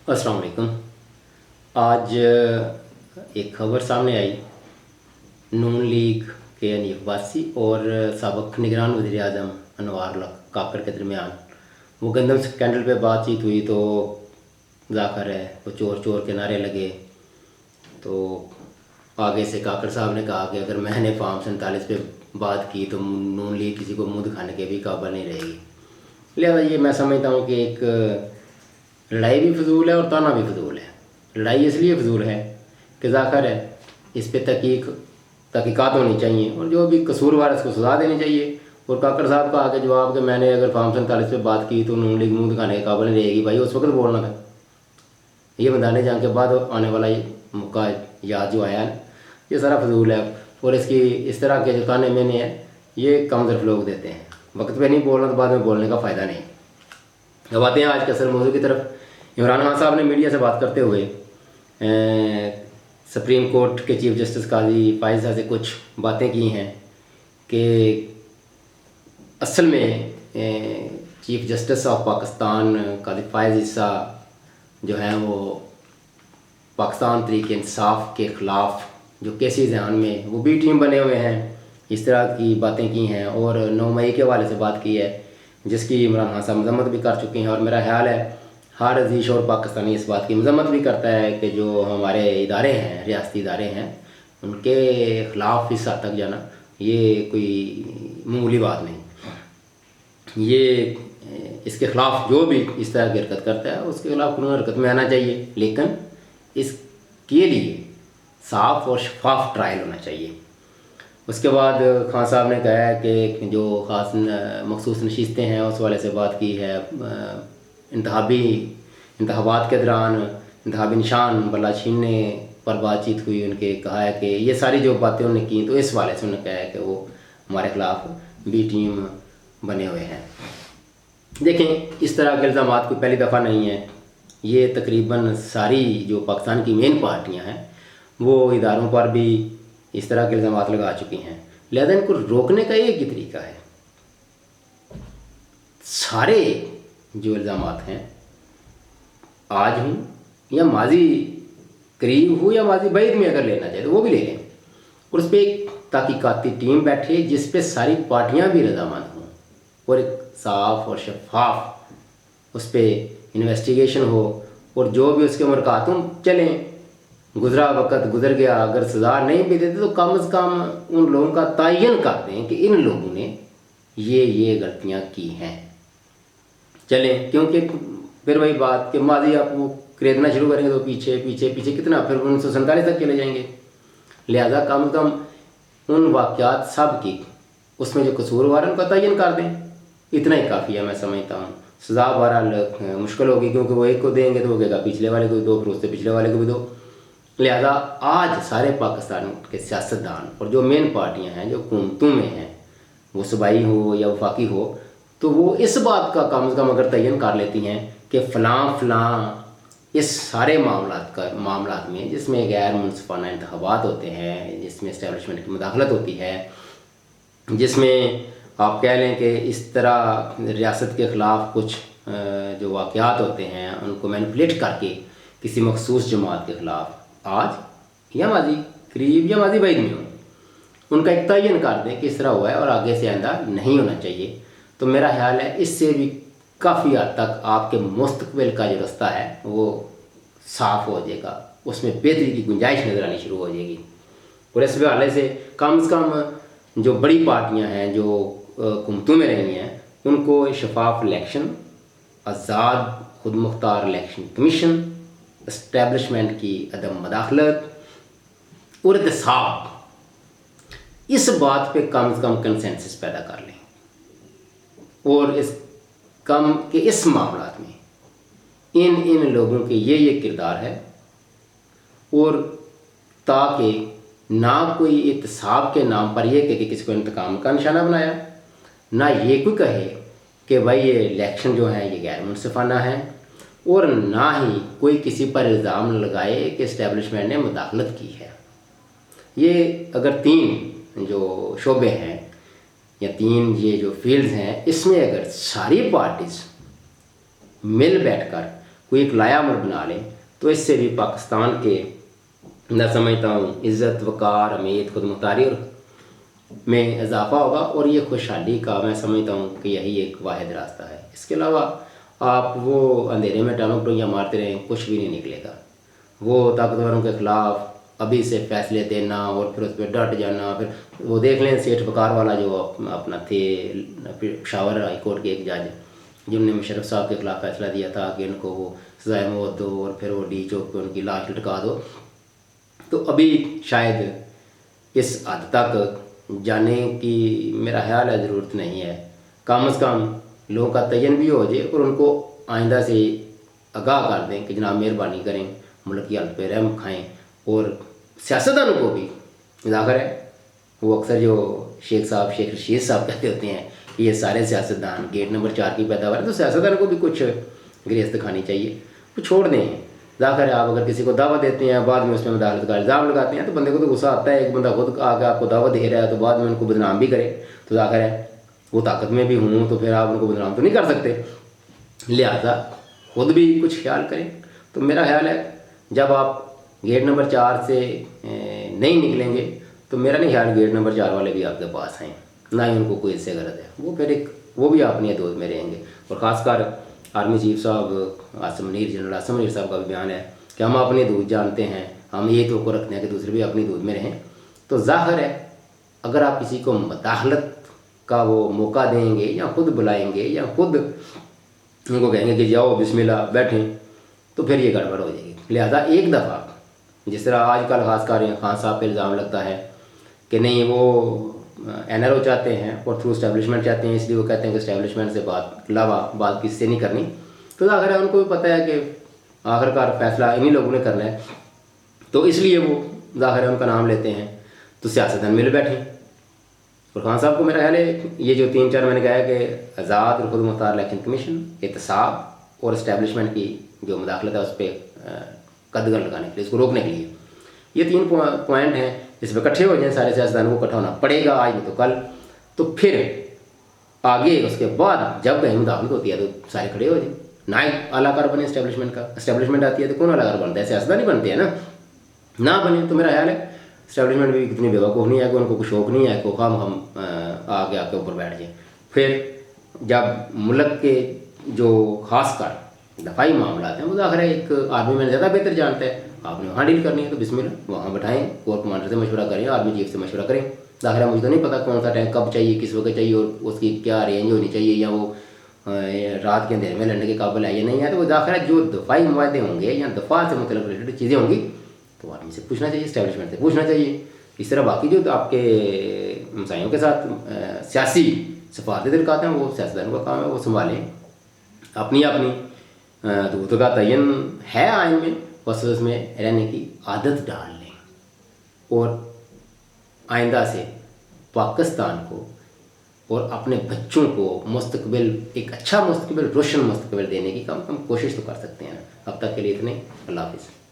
अस्सलाम वालेकुम। आज एक खबर सामने आई, नून लीग के हनीफ अब्बासी और साबिक़ निगरान वज़ीर आज़म अनवार काकर के दरमियान वो गंदम स्कैंडल पे बातचीत हुई तो ज़ाहिर है वो चोर चोर के नारे लगे। तो आगे से काकर साहब ने कहा कि अगर मैंने फार्म 47 पे बात की तो नून लीग किसी को मुँह दिखाने के भी काबिल नहीं रहेगी। लिहाजा ये मैं समझता हूँ कि एक लड़ाई भी फजूल है और ताना भी फजूल है। लड़ाई इसलिए फजूल है कि ज़ाहिर है इस पर तहकीकात होनी चाहिए और जो भी कसूरवार है उसको सज़ा देनी चाहिए। और काकर साहब का आगे जवाब कि मैंने अगर फार्म 47 पे बात की तो नून लीग मुँह दिखाने के काबिल नहीं रहेगी, भाई उस वक्त बोलना था। ये मैदान जंग के बाद आने वाला मौका याद जो आया है ये सारा फजूल है। और इसकी इस तरह के जो ताने मैंने हैं ये कम ज़रफ़ लोग देते हैं, वक्त पे नहीं बोलना तो बाद में बोलने का फ़ायदा नहीं। अब आते हैं आज के असल मौजू की तरफ। इमरान खान साहब ने मीडिया से बात करते हुए सुप्रीम कोर्ट के चीफ जस्टिस काजी फाइज साहब से कुछ बातें की हैं कि असल में चीफ जस्टिस ऑफ पाकिस्तान काजी फाइज ईसा जो हैं वो पाकिस्तान तरीके इंसाफ के ख़िलाफ़ जो केसेस हैं उनमें वो बी टीम बने हुए हैं। इस तरह की बातें की हैं और 9 मई के हवाले से बात की है जिसकी इमरान खान साहब मजम्मत भी कर चुके हैं। और मेरा ख्याल है हर अजीज और पाकिस्तानी इस बात की मजम्मत भी करता है कि जो हमारे इदारे हैं, रियासती इदारे हैं, उनके ख़िलाफ़ इस हद तक जाना ये कोई मामूली बात नहीं। ये इसके ख़िलाफ़ जो भी इस तरह की हरकत करता है उसके ख़िलाफ़ कानूनी हरकत में आना चाहिए, लेकिन इसके लिए साफ़ और शफाफ ट्रायल होना चाहिए। उसके बाद खान साहब ने कहा है कि जो ख़ास मखसूस नशिस्तें हैं उस वाले से बात की है। इंतखाबात के दौरान इंतखाबी निशान बल्ला छीनने पर बातचीत हुई, उनके कहा है कि ये सारी जो बातें उन्होंने की तो इस वाले से उन्होंने कहा है कि वो हमारे ख़िलाफ़ बी टीम बने हुए हैं। देखें, इस तरह के इल्ज़ाम कोई पहली दफ़ा नहीं है। ये तकरीबन सारी जो पाकिस्तान की मेन पार्टियाँ हैं वो इदारों पर भी इस तरह के इल्ज़ाम लगा चुकी हैं। लिहाजा इनको रोकने का एक ही तरीका है, सारे जो इल्ज़ाम हैं आज हूँ या माजी करीब हो या माजी बैद में अगर लेना चाहे तो वो भी ले लें और उस पर एक तहकीकाती टीम बैठे जिस पे सारी पार्टियाँ भी रज़ामंद हों और एक साफ़ और शफाफ उस पर इन्वेस्टिगेशन हो और जो भी उसके मरकातों चलें। गुज़रा वक़्त गुज़र गया, अगर सज़ा नहीं भी देते तो कम से कम उन लोगों का तयन कर दें कि इन लोगों ने ये गलतियाँ की हैं। चलें, क्योंकि फिर वही बात कि माजी आप वो खरीदना शुरू करेंगे तो पीछे पीछे पीछे कितना फिर 1947 तक चले जाएंगे। लिहाजा कम से कम उन वाक़यात सब की उसमें जो कसूरवार है उनका तयन कर दें, इतना ही काफ़ी है मैं समझता हूँ। सज़ा बहरहाल मुश्किल होगी क्योंकि वो एक को देंगे तो वो कहेगा पिछले वाले को भी दो, फिर उससे पिछले वाले को भी दो। लिहाजा आज सारे पाकिस्तान के सियासतदान और जो मेन पार्टियां हैं जो हुकूमतों में हैं, वो सूबाई हो या वफाकी हो, तो वो इस बात का कम से कम अगर तयन कर लेती हैं कि फ़लाँ इस सारे मामलात में जिसमें गैर मुनसिफाना इंतखाबात होते हैं, जिसमें इस्टेब्लिशमेंट की मुदाखलत होती है, जिसमें आप कह लें कि इस तरह रियासत के ख़िलाफ़ कुछ जो वाक़यात होते हैं उनको मैनिपुलेट करके किसी मखसूस जमात के ख़िलाफ़ आज या माजी करीब या माजी बैद में हो, उनका एक तयन कर दें कि इस तरह हुआ है और आगे से आइंदा नहीं होना चाहिए। तो मेरा ख्याल है इससे भी काफ़ी हद तक आपके मुस्तकबिल का जो रास्ता है वो साफ़ हो जाएगा, उसमें बेहतरी की गुंजाइश नज़र आनी शुरू हो जाएगी। और इस हवाले से कम जो बड़ी पार्टियां हैं जो हुकूमतों में रही हैं उनको शफाफ इलेक्शन, आज़ाद खुद मुख्तार इलेक्शन कमीशन, इस्टेब्लिशमेंट की अदम मदाखलत और एहतसाब, इस बात पे कम से कम कंसेंसस पैदा कर लें और इस मामलात में इन लोगों के ये किरदार है और ताकि ना कोई एहतसाब के नाम पर यह कि किसी को इंतकाम का निशाना बनाया, ना ये कोई कहे कि भाई ये इलेक्शन जो है ये गैर मुनसिफाना है, और ना ही कोई किसी पर इल्ज़ाम लगाए कि इस्टेब्लिशमेंट ने मुदाखलत की है। ये अगर 3 जो शोबे हैं या 3 ये जो फील्ड्स हैं, इसमें अगर सारी पार्टीज़ मिल बैठकर कोई एक लाया अमल बना लें तो इससे भी पाकिस्तान के मैं समझता हूँ इज़्ज़त, वक़ार, अहमियत, खुदमुख्तारी और में इजाफा होगा, और ये खुशहाली का मैं समझता हूँ कि यही एक वाहिद रास्ता है। इसके अलावा आप वो अंधेरे में टांगों मारते रहें, कुछ भी नहीं निकलेगा। वो ताकतवरों के ख़िलाफ़ अभी से फैसले देना और फिर उस पर डट जाना, फिर वो देख लें सेठ बकार वाला जो अपना थे पेशावर हाई कोर्ट के एक जज जिन्होंने मुशर्रफ साहब के ख़िलाफ़ फैसला दिया था कि इनको वो सज़ाए मौत दो और फिर वो डी चौक पर उनकी लाश लटका दो। तो अभी शायद इस हद तक जाने की मेरा ख्याल है ज़रूरत नहीं है। कम अज़ कम लोगों का तयन भी हो जाए और उनको आइंदा से आगाह कर दें कि जनाब मेहरबानी करें, मुल्क की हालत पे रहम खाएँ। और सियासतदानों को भी ज़ाहिर है वो अक्सर जो शेख रशीद साहब कहते होते हैं कि ये सारे सियासतदान गेट नंबर 4 की पैदावार है, तो सियासतदानों को भी कुछ ग्रेस दिखानी चाहिए। वो छोड़ दें। ज़ाहिर है आप अगर किसी को दावत देते हैं बाद में उसमें मुदाखलत का इल्ज़ाम लगाते हैं तो बंदे को तो गुस्सा आता है। एक बंदा खुद आके आपको दावत दे रहा है तो बाद में उनको बदनाम भी करे, तो ज़ाहिर है वो ताकत में भी हूँ तो फिर आप उनको बदनाम तो नहीं कर सकते, लिहाजा खुद भी कुछ ख्याल करें। तो मेरा ख्याल है जब आप गेट नंबर 4 से नहीं निकलेंगे तो मेरा नहीं ख्याल गेट नंबर 4 वाले भी आपके पास हैं, ना ही उनको कोई इससे गरज है। वो फिर वो भी अपनी हदूद में रहेंगे। और ख़ासकर आर्मी चीफ साहब आसिम मुनीर, जनरल आसिम मुनीर साहब का भी बयान है कि हम अपनी हदूद जानते हैं, हम ये तो रखते हैं कि दूसरे भी अपनी हदूद में रहें। तो ज़ाहिर है अगर आप किसी को मुदाखलत का वो मौका देंगे या खुद बुलाएंगे या खुद उनको कहेंगे कि जाओ बिस्मिल्लाह बैठें, तो फिर ये गड़बड़ हो जाएगी। लिहाजा एक दफ़ा जिस तरह आजकल खासकर खान साहब पे इल्ज़ाम लगता है कि नहीं वो NRO चाहते हैं और थ्रू इस्टेब्लिशमेंट चाहते हैं, इसलिए वो कहते हैं कि इस्टेब्लिशमेंट से बात किससे नहीं करनी। तो ज़ाहिर है उनको भी पता है कि आखिरकार फैसला इन्हीं लोगों ने करना है, तो इसलिए वो ज़ाहिर है उनका नाम लेते हैं। तो सियासतदान मिल बैठे। और खान साहब को मेरा ख्याल है ये जो 3-4 मैंने कहा है कि आज़ाद और खुद मुख्तार इलेक्शन कमीशन, एहतसाब और इस्टेब्लिशमेंट की जो मुदाखलत है उस पर कदगन लगाने के लिए, इसको रोकने के लिए, ये 3 पॉइंट हैं। इस पर इकट्ठे हो जाए, सारे सियासतदानों को इकट्ठा होना पड़ेगा आज नहीं तो कल। तो फिर आगे उसके बाद जब कहीं मुदाखलत होती है तो सारे खड़े हो जाए, ना ही आलाकार बने इस्टेब्लिशमेंट का। इस्टेब्लिशमेंट आती है तो कौन आलाकार बनता है? सियासतदान ही बनते हैं ना बने। तो मेरा ख्याल है इस्टेब्लिशमेंट भी कितनी बेवकूफ़ नहीं है कि उनको कुछ शौक नहीं है कि हम आगे आके ऊपर बैठ जाएँ। फिर जब मुल्क के जो खासकर दफाई मामला हैं वो ज़ाहिर है एक आर्मी मैन ज़्यादा बेहतर जानता है, आपने वहाँ डील करनी है तो बिस्मिल्लाह वहाँ बैठाएँ, कोर कमांडर से मशवरा करें, आर्मी चीफ से मशवरा करें। ज़ाहिर है मुझे तो नहीं पता कौन सा टैंक कब चाहिए, किस वक्त चाहिए और उसकी क्या रेंज होनी चाहिए, या वो रात के अंधेरे में लड़ने के काबिल है या नहीं है। तो वो ज़ाहिर है जो दफाई मुआहदे होंगे या दफा से मतलब रिलेटेड चीज़ें होंगी तो आर्मी से पूछना चाहिए, इस्टेब्लिशमेंट से पूछना चाहिए। इस तरह बाकी जो आपके हमसायों के साथ सियासी सफारती तरीक़ात हैं वो सियासतदानों का काम है, वो संभालें। अपनी हदूद का तयन है आइन में, बस उसमें रहने की आदत डाल लें और आइंदा से पाकिस्तान को और अपने बच्चों को मुस्तकबिल, एक अच्छा मुस्तकबिल, रोशन मुस्तकबिल देने की कम कोशिश तो कर सकते हैं। अब तक के लिए इतने। अल्लाह हाफ़िज़।